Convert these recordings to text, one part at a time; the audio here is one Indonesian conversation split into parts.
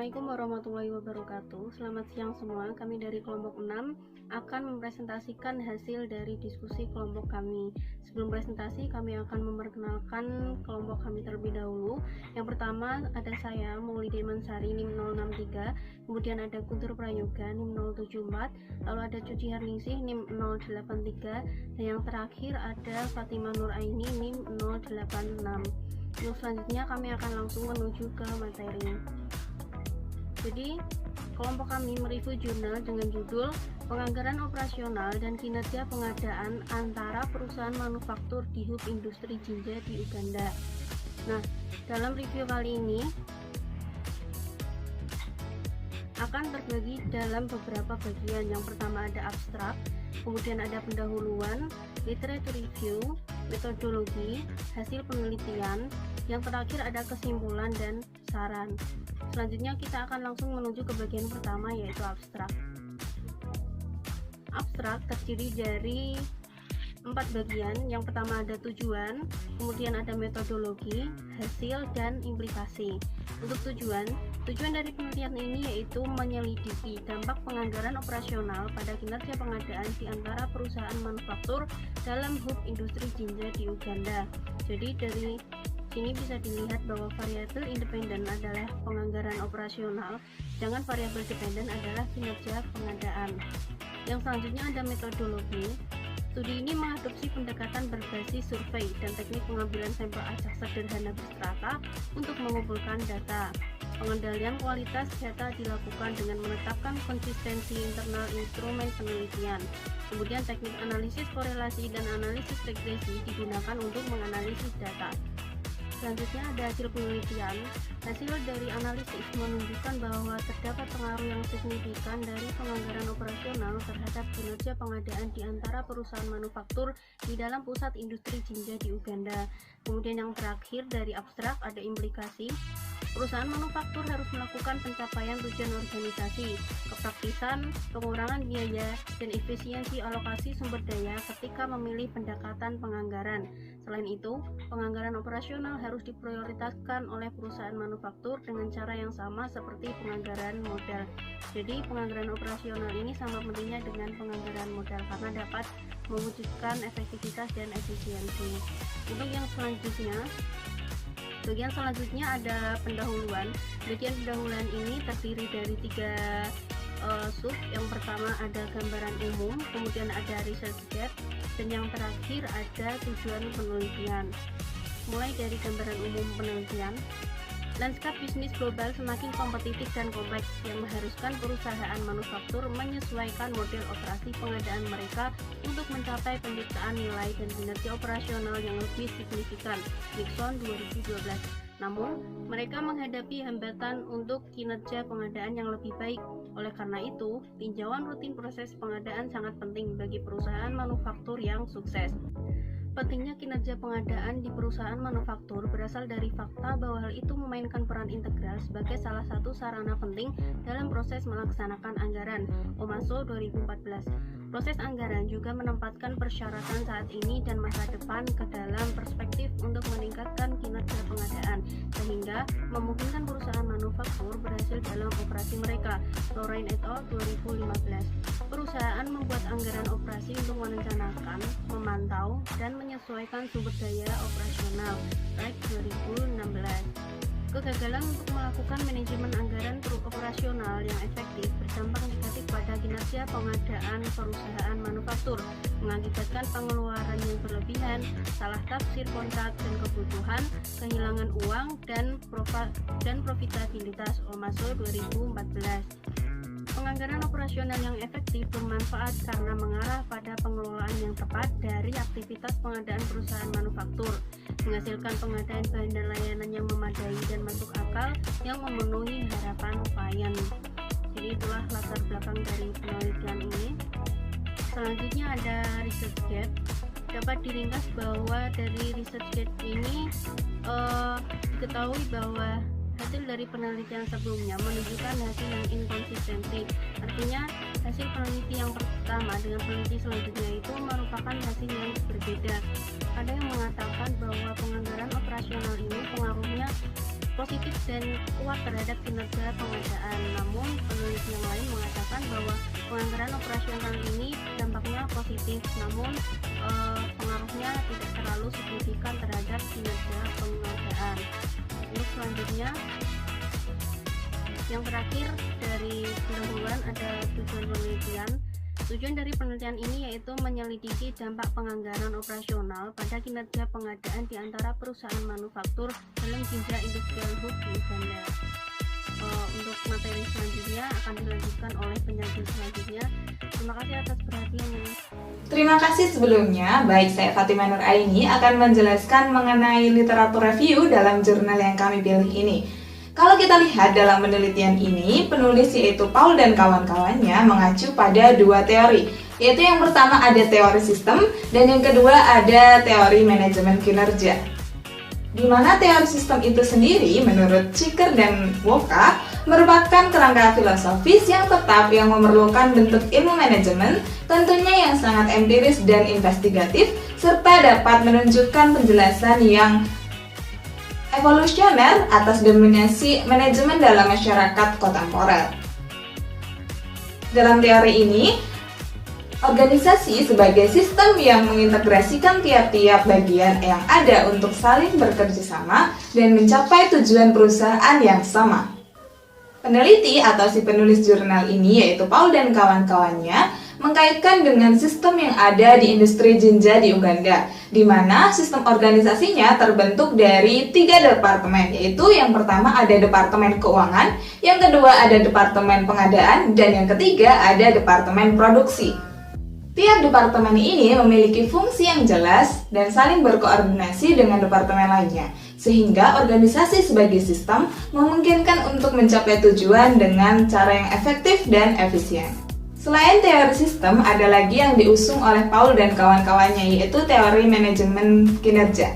Assalamualaikum warahmatullahi wabarakatuh. Selamat siang semua. Kami dari kelompok 6 akan mempresentasikan hasil dari diskusi kelompok kami. Sebelum presentasi, kami akan memperkenalkan kelompok kami terlebih dahulu. Yang pertama ada saya, Maulidi Mansari, NIM 063. Kemudian ada Guntur Prayoga, NIM 074. Lalu ada Cuci Harningsih, NIM 083. Dan yang terakhir ada Fatimah Nur Aini, NIM 086. Selanjutnya kami akan langsung menuju ke materi. Jadi, kelompok kami mereview jurnal dengan judul Penganggaran Operasional dan Kinerja Pengadaan Antara Perusahaan Manufaktur di Hub Industri Jinja di Uganda. Nah, dalam review kali ini akan terbagi dalam beberapa bagian. Yang pertama ada abstrak, kemudian ada pendahuluan, literature review, metodologi, hasil penelitian, yang terakhir ada kesimpulan dan saran. Selanjutnya kita akan langsung menuju ke bagian pertama, yaitu abstrak. Abstrak terdiri dari 4 bagian. Yang pertama ada tujuan, kemudian ada metodologi, hasil, dan implikasi. Untuk tujuan dari penelitian ini yaitu menyelidiki dampak penganggaran operasional pada kinerja pengadaan di antara perusahaan manufaktur dalam hub industri jinja di Uganda. Jadi dari sini bisa dilihat bahwa variabel independen adalah penganggaran operasional, sedangkan variabel dependen adalah kinerja pengadaan. Yang selanjutnya ada metodologi. Studi ini mengadopsi pendekatan berbasis survei dan teknik pengambilan sampel acak sederhana berstrata untuk mengumpulkan data. Pengendalian kualitas data dilakukan dengan menetapkan konsistensi internal instrumen penelitian. Kemudian teknik analisis korelasi dan analisis regresi digunakan untuk menganalisis data. Selanjutnya ada hasil penelitian. Hasil dari analisis menunjukkan bahwa terdapat pengaruh yang signifikan dari penganggaran operasional terhadap kinerja pengadaan di antara perusahaan manufaktur di dalam pusat industri jinja di Uganda. Kemudian yang terakhir dari abstrak ada implikasi. Perusahaan manufaktur harus melakukan pencapaian tujuan organisasi, kepraktisan, pengurangan biaya, dan efisiensi alokasi sumber daya ketika memilih pendekatan penganggaran. Selain itu, penganggaran operasional harus diprioritaskan oleh perusahaan manufaktur dengan cara yang sama seperti penganggaran modal. Jadi, penganggaran operasional ini sama pentingnya dengan penganggaran modal karena dapat mewujudkan efektivitas dan efisiensi. Untuk yang selanjutnya, bagian selanjutnya ada pendahuluan. Bagian pendahuluan ini terdiri dari 3 sub. Yang pertama ada gambaran umum, kemudian ada research gap, dan yang terakhir ada tujuan penelitian. Mulai dari gambaran umum penelitian, lanskap bisnis global semakin kompetitif dan kompleks yang mengharuskan perusahaan manufaktur menyesuaikan model operasi pengadaan mereka untuk mencapai penciptaan nilai dan kinerja operasional yang lebih signifikan. Nixon 2012. Namun, mereka menghadapi hambatan untuk kinerja pengadaan yang lebih baik. Oleh karena itu, tinjauan rutin proses pengadaan sangat penting bagi perusahaan manufaktur yang sukses. Pentingnya kinerja pengadaan di perusahaan manufaktur berasal dari fakta bahwa hal itu memainkan peran integral sebagai salah satu sarana penting dalam proses melaksanakan anggaran. Omaso 2014. Proses anggaran juga menempatkan persyaratan saat ini dan masa depan ke dalam perspektif untuk meningkatkan kinerja pengadaan, sehingga memungkinkan perusahaan manufaktur berhasil dalam operasi mereka. Lorraine et al. 2015. Perusahaan membuat anggaran operasi untuk merencanakan, memantau, dan menyesuaikan sumber daya operasional. Wright 2016. Kegagalan untuk melakukan manajemen anggaran operasional yang efektif berdampak negatif pada kinerja pengadaan perusahaan manufaktur, mengakibatkan pengeluaran yang berlebihan, salah tafsir kontrak dan kebutuhan, kehilangan uang, dan profitabilitas. Omaso 2014. Penganggaran operasional yang efektif bermanfaat karena mengarah pada pengelolaan yang tepat dari aktivitas pengadaan perusahaan manufaktur, menghasilkan pengadaan bahan dan layanan yang memadai dan masuk akal yang memenuhi harapan klien. Jadi itulah latar belakang dari penelitian ini. Selanjutnya ada research gap. Dapat diringkas bahwa dari research gap ini diketahui bahwa hasil dari penelitian sebelumnya menunjukkan hasil yang inkonsistensi. Artinya, hasil peneliti yang pertama dengan peneliti selanjutnya itu merupakan hasil yang berbeda. Ada yang mengatakan bahwa penganggaran operasional ini pengaruhnya positif dan kuat terhadap kinerja pengadaan. Namun peneliti yang lain mengatakan bahwa penganggaran operasional ini dampaknya positif, namun pengaruhnya tidak terlalu signifikan terhadap kinerja pengadaan. Untuk selanjutnya, yang terakhir dari pendahuluan ada tujuan penelitian. Tujuan dari penelitian ini yaitu menyelidiki dampak penganggaran operasional pada kinerja pengadaan di antara perusahaan manufaktur dalam jenjang industrial hub di Uganda. Untuk materi selanjutnya akan dilanjutkan oleh penyajian selanjutnya. Terima kasih atas perhatiannya. Terima kasih sebelumnya. Baik, saya Fatimah Nur Aini akan menjelaskan mengenai literatur review dalam jurnal yang kami pilih ini. Kalau kita lihat dalam penelitian ini, penulis yaitu Paul dan kawan-kawannya mengacu pada dua teori, yaitu yang pertama ada teori sistem dan yang kedua ada teori manajemen kinerja. Di mana teori sistem itu sendiri menurut Chiker dan Woka merupakan kerangka filosofis yang tetap yang memerlukan bentuk ilmu manajemen, tentunya yang sangat empiris dan investigatif, serta dapat menunjukkan penjelasan yang evolusioner atas dominasi manajemen dalam masyarakat kontemporer. Dalam teori ini, organisasi sebagai sistem yang mengintegrasikan tiap-tiap bagian yang ada untuk saling bekerja sama dan mencapai tujuan perusahaan yang sama. Peneliti atau si penulis jurnal ini yaitu Paul dan kawan-kawannya mengkaitkan dengan sistem yang ada di industri jinja di Uganda, di mana sistem organisasinya terbentuk dari 3 departemen, yaitu yang pertama ada departemen keuangan, yang kedua ada departemen pengadaan, dan yang ketiga ada departemen produksi. Tiap departemen ini memiliki fungsi yang jelas dan saling berkoordinasi dengan departemen lainnya, sehingga organisasi sebagai sistem memungkinkan untuk mencapai tujuan dengan cara yang efektif dan efisien. Selain teori sistem, ada lagi yang diusung oleh Paul dan kawan-kawannya, yaitu teori manajemen kinerja.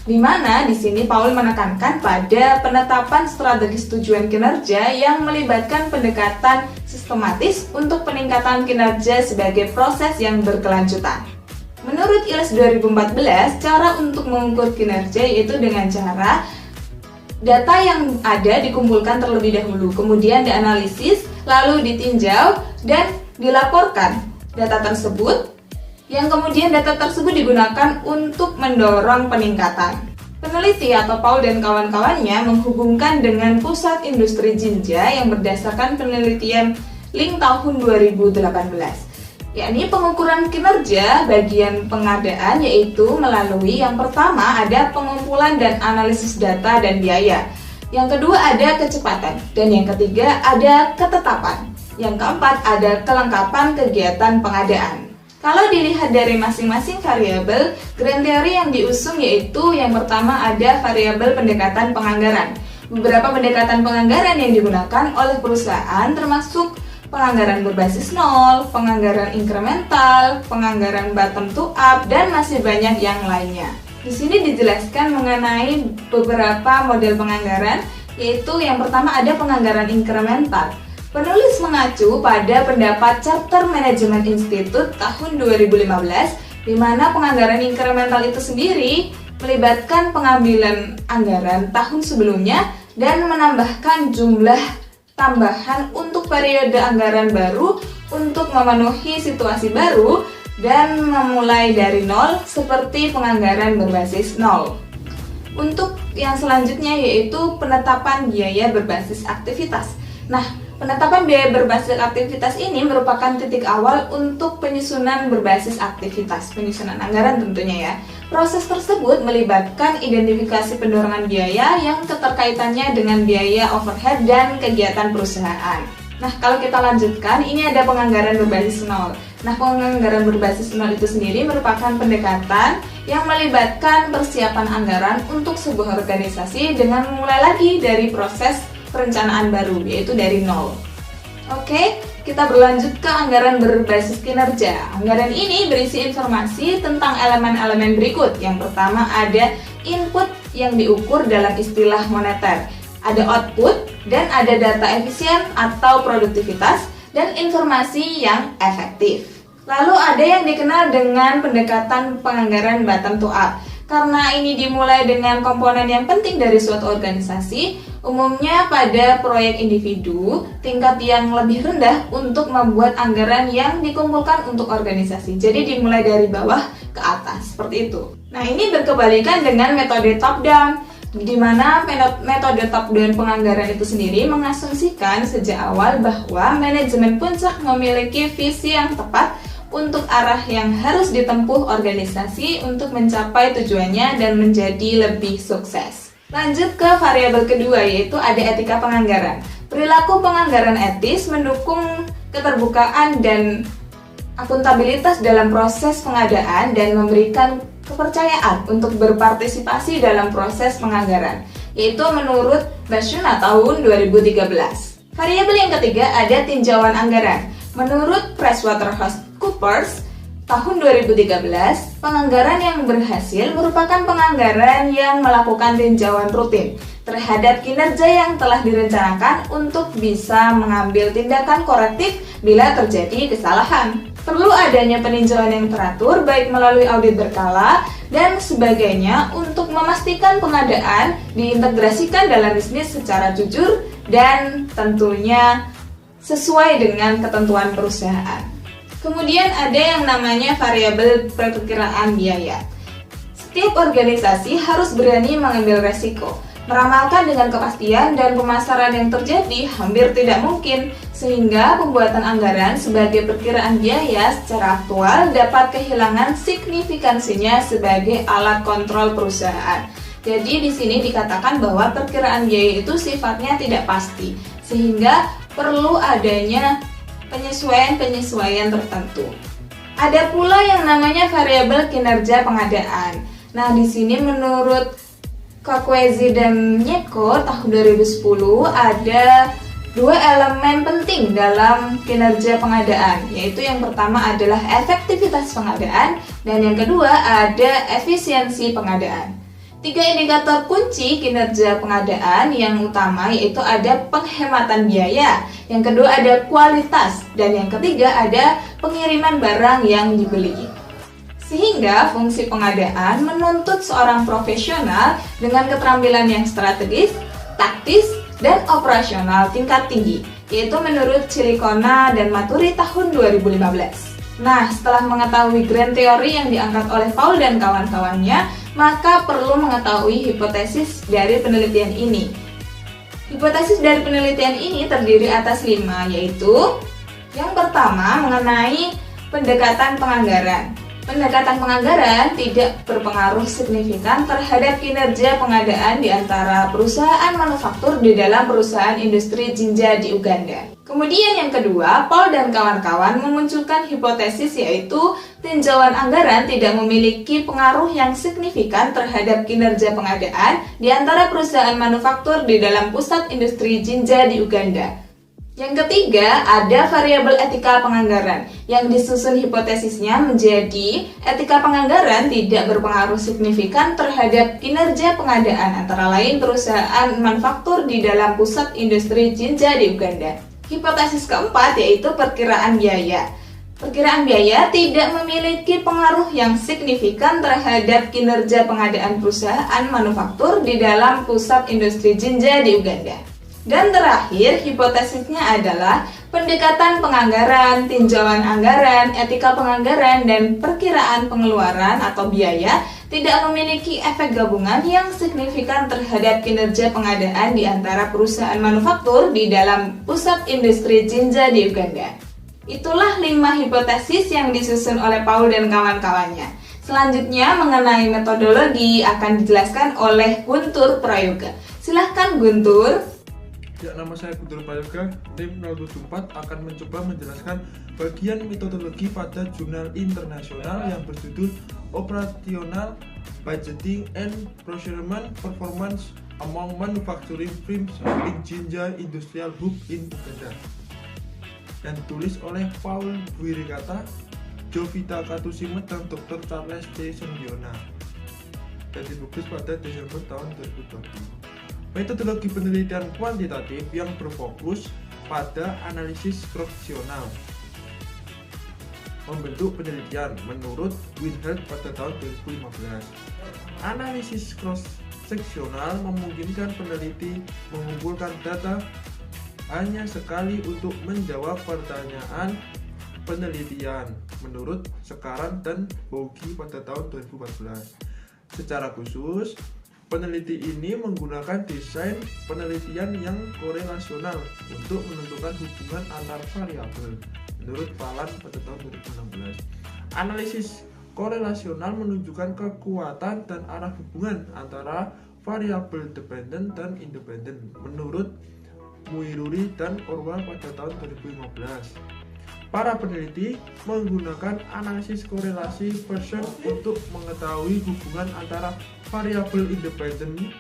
Di mana di sini Paul menekankan pada penetapan strategis tujuan kinerja yang melibatkan pendekatan sistematis untuk peningkatan kinerja sebagai proses yang berkelanjutan. Menurut ILS 2014, cara untuk mengukur kinerja yaitu dengan cara data yang ada dikumpulkan terlebih dahulu, kemudian dianalisis, lalu ditinjau, dan dilaporkan data tersebut, yang kemudian data tersebut digunakan untuk mendorong peningkatan. Peneliti atau Paul dan kawan-kawannya menghubungkan dengan pusat industri jinja yang berdasarkan penelitian Link tahun 2018, yakni pengukuran kinerja bagian pengadaan, yaitu melalui yang pertama ada pengumpulan dan analisis data dan biaya, yang kedua ada kecepatan, dan yang ketiga ada ketetapan. Yang keempat ada kelengkapan kegiatan pengadaan. Kalau dilihat dari masing-masing variabel, grand theory yang diusung yaitu yang pertama ada variabel pendekatan penganggaran. Beberapa pendekatan penganggaran yang digunakan oleh perusahaan termasuk penganggaran berbasis nol, penganggaran inkremental, penganggaran bottom to up, dan masih banyak yang lainnya. Di sini dijelaskan mengenai beberapa model penganggaran, yaitu yang pertama ada penganggaran inkremental. Penulis mengacu pada pendapat Charter Management Institute tahun 2015, di mana penganggaran inkremental itu sendiri melibatkan pengambilan anggaran tahun sebelumnya dan menambahkan jumlah tambahan untuk periode anggaran baru untuk memenuhi situasi baru dan memulai dari nol seperti penganggaran berbasis nol. Untuk yang selanjutnya yaitu penetapan biaya berbasis aktivitas. Nah, penetapan biaya berbasis aktivitas ini merupakan titik awal untuk penyusunan berbasis aktivitas, penyusunan anggaran tentunya ya. Proses tersebut melibatkan identifikasi pendorongan biaya yang keterkaitannya dengan biaya overhead dan kegiatan perusahaan. Nah, kalau kita lanjutkan, ini ada penganggaran berbasis nol. Nah, penganggaran berbasis nol itu sendiri merupakan pendekatan yang melibatkan persiapan anggaran untuk sebuah organisasi dengan memulai lagi dari proses perencanaan baru, yaitu dari nol. Oke, kita berlanjut ke anggaran berbasis kinerja. Anggaran ini berisi informasi tentang elemen-elemen berikut. Yang pertama ada input yang diukur dalam istilah moneter, ada output, dan ada data efisien atau produktivitas, dan informasi yang efektif. Lalu ada yang dikenal dengan pendekatan penganggaran bottom to up. Karena ini dimulai dengan komponen yang penting dari suatu organisasi, umumnya pada proyek individu, tingkat yang lebih rendah untuk membuat anggaran yang dikumpulkan untuk organisasi. Jadi dimulai dari bawah ke atas, seperti itu. Nah, ini berkebalikan dengan metode top down, di mana metode top down penganggaran itu sendiri mengasumsikan sejak awal bahwa manajemen puncak memiliki visi yang tepat untuk arah yang harus ditempuh organisasi untuk mencapai tujuannya dan menjadi lebih sukses. Lanjut ke variabel kedua, yaitu ada etika penganggaran. Perilaku penganggaran etis mendukung keterbukaan dan akuntabilitas dalam proses pengadaan dan memberikan kepercayaan untuk berpartisipasi dalam proses penganggaran, yaitu menurut Bashuna tahun 2013. Variabel yang ketiga ada tinjauan anggaran. Menurut PricewaterhouseCoopers tahun 2013, penganggaran yang berhasil merupakan penganggaran yang melakukan tinjauan rutin terhadap kinerja yang telah direncanakan untuk bisa mengambil tindakan korektif bila terjadi kesalahan. Perlu adanya peninjauan yang teratur baik melalui audit berkala dan sebagainya untuk memastikan pengadaan diintegrasikan dalam bisnis secara jujur dan tentunya sesuai dengan ketentuan perusahaan. Kemudian ada yang namanya variabel perkiraan biaya. Setiap organisasi harus berani mengambil resiko. Meramalkan dengan kepastian dan pemasaran yang terjadi hampir tidak mungkin, sehingga pembuatan anggaran sebagai perkiraan biaya secara aktual dapat kehilangan signifikansinya sebagai alat kontrol perusahaan. Jadi di sini dikatakan bahwa perkiraan biaya itu sifatnya tidak pasti, sehingga perlu adanya penyesuaian-penyesuaian tertentu. Ada pula yang namanya variabel kinerja pengadaan. Nah, di sini menurut Kakwezi dan Nyeko tahun 2010 ada dua elemen penting dalam kinerja pengadaan, yaitu yang pertama adalah efektivitas pengadaan dan yang kedua ada efisiensi pengadaan. Tiga indikator kunci kinerja pengadaan yang utama yaitu ada penghematan biaya, yang kedua ada kualitas, dan yang ketiga ada pengiriman barang yang dibeli. Sehingga fungsi pengadaan menuntut seorang profesional dengan keterampilan yang strategis, taktis, dan operasional tingkat tinggi, yaitu menurut Cilicona dan Maturi tahun 2015. Nah, setelah mengetahui grand teori yang diangkat oleh Paul dan kawan-kawannya, maka perlu mengetahui hipotesis dari penelitian ini. Hipotesis dari penelitian ini terdiri atas 5, yaitu yang pertama mengenai pendekatan penganggaran. Pendekatan penganggaran tidak berpengaruh signifikan terhadap kinerja pengadaan di antara perusahaan manufaktur di dalam perusahaan industri jinja di Uganda. Kemudian yang kedua, Paul dan kawan-kawan memunculkan hipotesis yaitu tinjauan anggaran tidak memiliki pengaruh yang signifikan terhadap kinerja pengadaan di antara perusahaan manufaktur di dalam pusat industri jinja di Uganda. Yang ketiga, ada variabel etika penganggaran yang disusun hipotesisnya menjadi etika penganggaran tidak berpengaruh signifikan terhadap kinerja pengadaan antara lain perusahaan manufaktur di dalam pusat industri jinja di Uganda. Hipotesis keempat yaitu perkiraan biaya. Perkiraan biaya tidak memiliki pengaruh yang signifikan terhadap kinerja pengadaan perusahaan manufaktur di dalam pusat industri jinja di Uganda. Dan terakhir, hipotesisnya adalah pendekatan penganggaran, tinjauan anggaran, etika penganggaran, dan perkiraan pengeluaran atau biaya tidak memiliki efek gabungan yang signifikan terhadap kinerja pengadaan di antara perusahaan manufaktur di dalam pusat industri jinja di Uganda. Itulah 5 hipotesis yang disusun oleh Paul dan kawan-kawannya. Selanjutnya mengenai metodologi akan dijelaskan oleh Guntur Prayoga. Silahkan Guntur. Ya, nama saya Guntur Prayoga, tim 074 akan mencoba menjelaskan bagian metodologi pada jurnal internasional yang berjudul Operational Budgeting and Procurement Performance Among Manufacturing Firms in Jinja Industrial Hub in Uganda, yang ditulis oleh Paul Wirikata, Jovita Katusimet, dan Dr. Charles C. Sendiona, dan dipublis pada Desember tahun 2020. Metodologi penelitian kuantitatif yang berfokus pada analisis struktural. membentuk penelitian menurut Winheld pada tahun 2015. Analisis cross-seksional memungkinkan peneliti mengumpulkan data hanya sekali untuk menjawab pertanyaan penelitian menurut Sekaran dan Bogi pada tahun 2014. Secara khusus, peneliti ini menggunakan desain penelitian yang korelasional untuk menentukan hubungan antar variabel menurut Palan pada tahun 2016. Analisis korelasional menunjukkan kekuatan dan arah hubungan antara variabel dependent dan independent menurut Muiruri dan Orwell pada tahun 2015. Para peneliti menggunakan analisis korelasi Pearson untuk mengetahui hubungan antara variabel independen,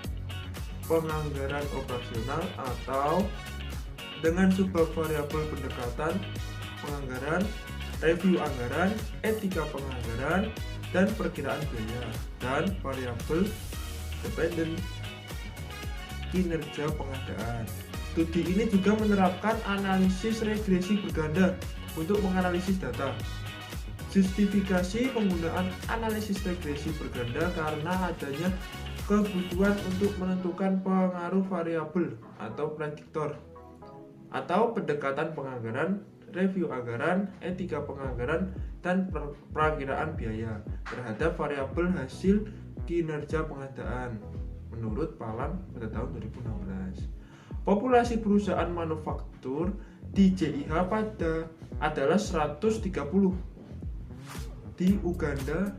penganggaran operasional, atau dengan subbab variabel pendekatan penganggaran, review anggaran, etika penganggaran, dan perkiraan biaya, dan variabel dependen kinerja pengadaan. Studi ini juga menerapkan analisis regresi berganda untuk menganalisis data. Justifikasi penggunaan analisis regresi berganda karena adanya kebutuhan untuk menentukan pengaruh variabel atau prediktor, atau pendekatan penganggaran, review anggaran, etika penganggaran, dan perakiraan biaya terhadap variabel hasil kinerja pengadaan menurut Palan pada tahun 2016. Populasi perusahaan manufaktur di JIH adalah 130 di Uganda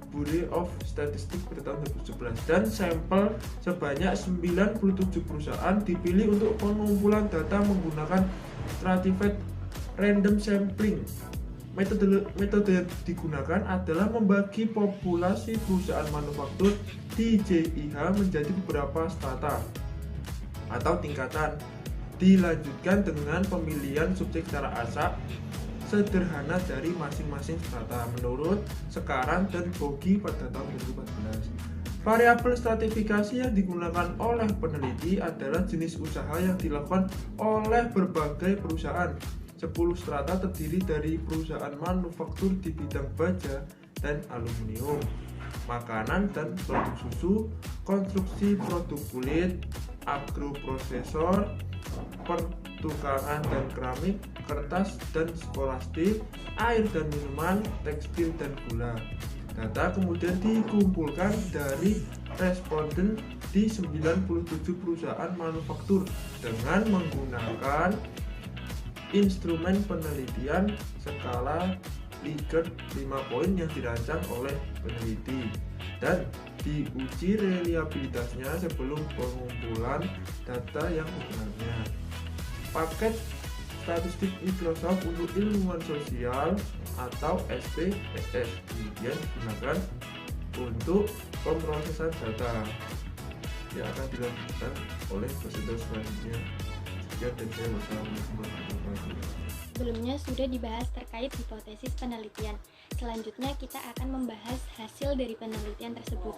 Bureau of Statistics pada tahun 2011, dan sampel sebanyak 97 perusahaan dipilih untuk pengumpulan data menggunakan stratified random sampling. Metode yang digunakan adalah membagi populasi perusahaan manufaktur di JIH menjadi beberapa strata atau tingkatan, dilanjutkan dengan pemilihan subjek secara acak sederhana dari masing-masing strata menurut Sekaran dan Bogi pada tahun 2014. Variabel stratifikasi yang digunakan oleh peneliti adalah jenis usaha yang dilakukan oleh berbagai perusahaan. 10 strata terdiri dari perusahaan manufaktur di bidang baja dan aluminium, makanan dan produk susu, konstruksi produk kulit, agroprosesor, pertukangan dan keramik, kertas dan skolastik, air dan minuman, tekstil dan gula. Data kemudian dikumpulkan dari responden di 97 perusahaan manufaktur dengan menggunakan instrumen penelitian skala Likert 5 poin yang dirancang oleh peneliti dan diuji reliabilitasnya sebelum pengumpulan data yang sebenarnya. Paket statistik Microsoft untuk ilmuwan sosial atau SPSS kemudian digunakan untuk pemrosesan data yang akan dilakukan oleh presenter selanjutnya. Sekian dan saya wassalamualaikum warahmatullahi wabarakatuh. Sebelumnya sudah dibahas terkait hipotesis penelitian. Selanjutnya kita akan membahas hasil dari penelitian tersebut.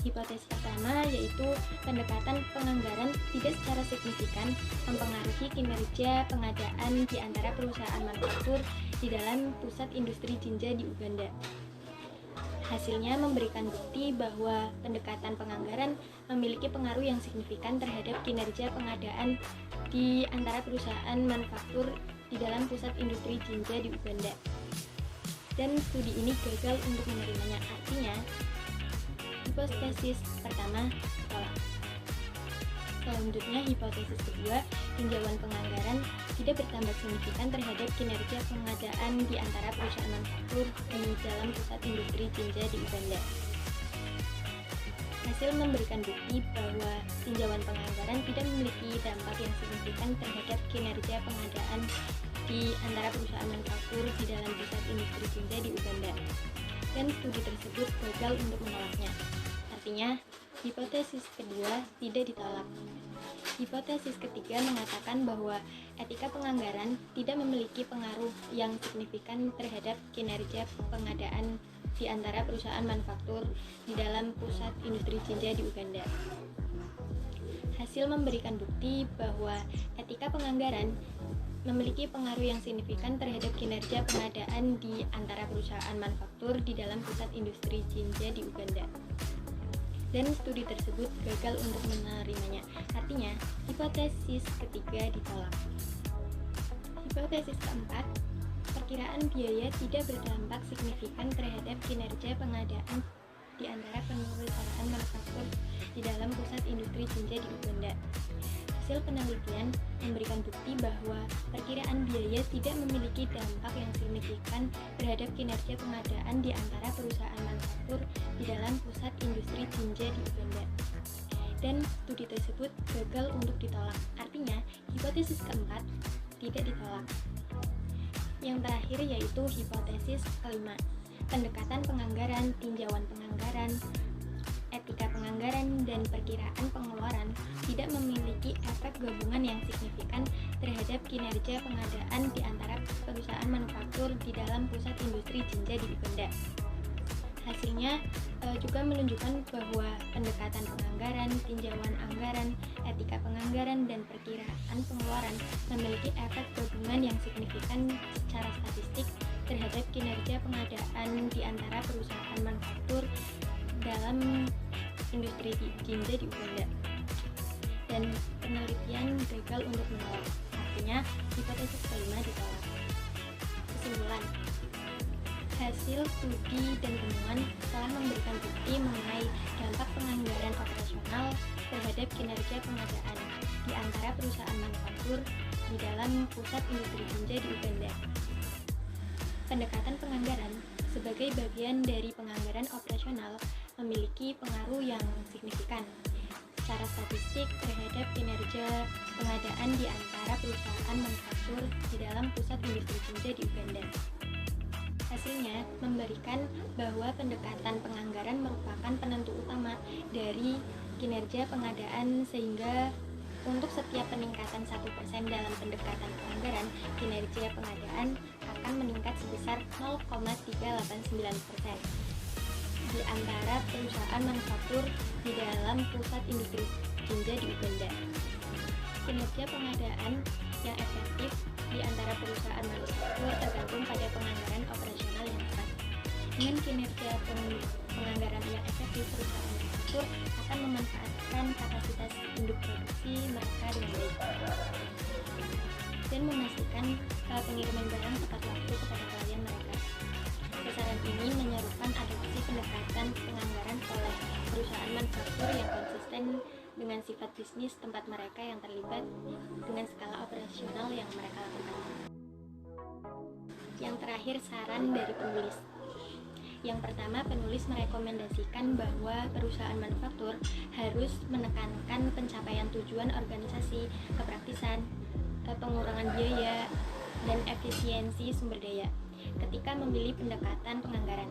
Hipotesis pertama yaitu pendekatan penganggaran tidak secara signifikan mempengaruhi kinerja pengadaan di antara perusahaan manufaktur di dalam pusat industri jinja di Uganda. Hasilnya memberikan bukti bahwa pendekatan penganggaran memiliki pengaruh yang signifikan terhadap kinerja pengadaan di antara perusahaan manufaktur di dalam pusat industri jinja di Uganda. Dan studi ini gagal untuk menerimanya, artinya hipotesis pertama tolak. Selanjutnya, hipotesis kedua, tinjauan penganggaran tidak bertambah signifikan terhadap kinerja pengadaan di antara perusahaan manufaktur di dalam pusat industri jinja di Uganda. Hasil memberikan bukti bahwa tinjauan penganggaran tidak memiliki dampak yang signifikan terhadap kinerja pengadaan di antara perusahaan manufaktur di dalam pusat industri jinja di Uganda. Dan studi tersebut gagal untuk menolaknya. Artinya, hipotesis kedua tidak ditolak. Hipotesis ketiga mengatakan bahwa etika penganggaran tidak memiliki pengaruh yang signifikan terhadap kinerja pengadaan di antara perusahaan manufaktur di dalam pusat industri jinja di Uganda. Hasil memberikan bukti bahwa etika penganggaran memiliki pengaruh yang signifikan terhadap kinerja pengadaan di antara perusahaan manufaktur di dalam pusat industri Jinja di Uganda. Dan studi tersebut gagal untuk menerimanya. Artinya, hipotesis ketiga ditolak. Hipotesis keempat, perkiraan biaya tidak berdampak signifikan terhadap kinerja pengadaan di antara perusahaan manufaktur di dalam pusat industri Jinja di Uganda. Hasil penelitian memberikan bukti bahwa perkiraan biaya tidak memiliki dampak yang signifikan terhadap kinerja pengadaan di antara perusahaan manufaktur di dalam pusat industri Jinja di Uganda. Dan studi tersebut gagal untuk ditolak. Artinya, hipotesis keempat tidak ditolak. Yang terakhir yaitu hipotesis kelima, pendekatan penganggaran, tinjauan penganggaran, etika penganggaran, dan perkiraan pengeluaran tidak memiliki efek gabungan yang signifikan terhadap kinerja pengadaan di antara perusahaan manufaktur di dalam pusat industri Jinja di Uganda. Hasilnya juga menunjukkan bahwa pendekatan penganggaran, tinjauan anggaran, etika penganggaran, dan perkiraan pengeluaran memiliki efek gabungan yang signifikan secara statistik terhadap kinerja pengadaan di antara perusahaan manufaktur dalam industri Jinja di Uganda. Dan penelitian gagal untuk menolak. Artinya, hipotesis kelima ditolak. Kesimpulan, hasil studi dan temuan telah memberikan bukti mengenai dampak penganggaran operasional terhadap kinerja pengadaan di antara perusahaan manufaktur di dalam pusat industri Jinja di Uganda. Pendekatan penganggaran sebagai bagian dari penganggaran operasional memiliki pengaruh yang signifikan secara statistik terhadap kinerja pengadaan di antara perusahaan manufaktur di dalam pusat industri Jinja di Uganda. Hasilnya memberikan bahwa pendekatan penganggaran merupakan penentu utama dari kinerja pengadaan, sehingga untuk setiap peningkatan 1% dalam pendekatan penganggaran, kinerja pengadaan akan meningkat sebesar 0,389% di antara perusahaan manufaktur di dalam pusat industri Jinja di Uganda. Kinerja pengadaan yang efektif di antara perusahaan manufaktur tergantung pada penganggaran operasional yang tepat. Dengan kinerja penganggaran yang efektif, perusahaan manufaktur akan memanfaatkan kapasitas induk produksi mereka dengan baik dan memastikan pengiriman barang tepat waktu kepada klien mereka. Besaran ini menyerukan adopsi pendekatan penganggaran oleh perusahaan manufaktur yang konsisten dengan sifat bisnis tempat mereka yang terlibat dengan skala operasional yang mereka lakukan. Yang terakhir, saran dari penulis. Yang pertama, penulis merekomendasikan bahwa perusahaan manufaktur harus menekankan pencapaian tujuan organisasi, kepraktisan, pengurangan biaya, dan efisiensi sumber daya ketika memilih pendekatan penganggaran.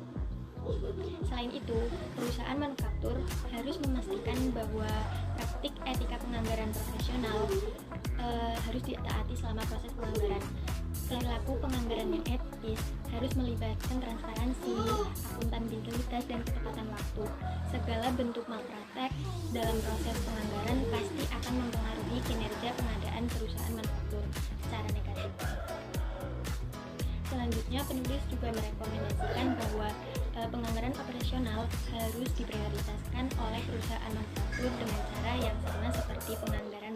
Selain itu, perusahaan manufaktur harus memastikan bahwa praktik etika penganggaran profesional harus ditaati selama proses penganggaran. Perilaku penganggaran yang etis harus melibatkan transparansi, akuntabilitas, dan ketepatan waktu. Segala bentuk malpraktek dalam proses penganggaran pasti akan mempengaruhi kinerja pengadaan perusahaan manufaktur secara negatif. Selanjutnya, penulis juga merekomendasikan bahwa penganggaran operasional harus diprioritaskan oleh perusahaan manufaktur dengan cara yang sama seperti penganggaran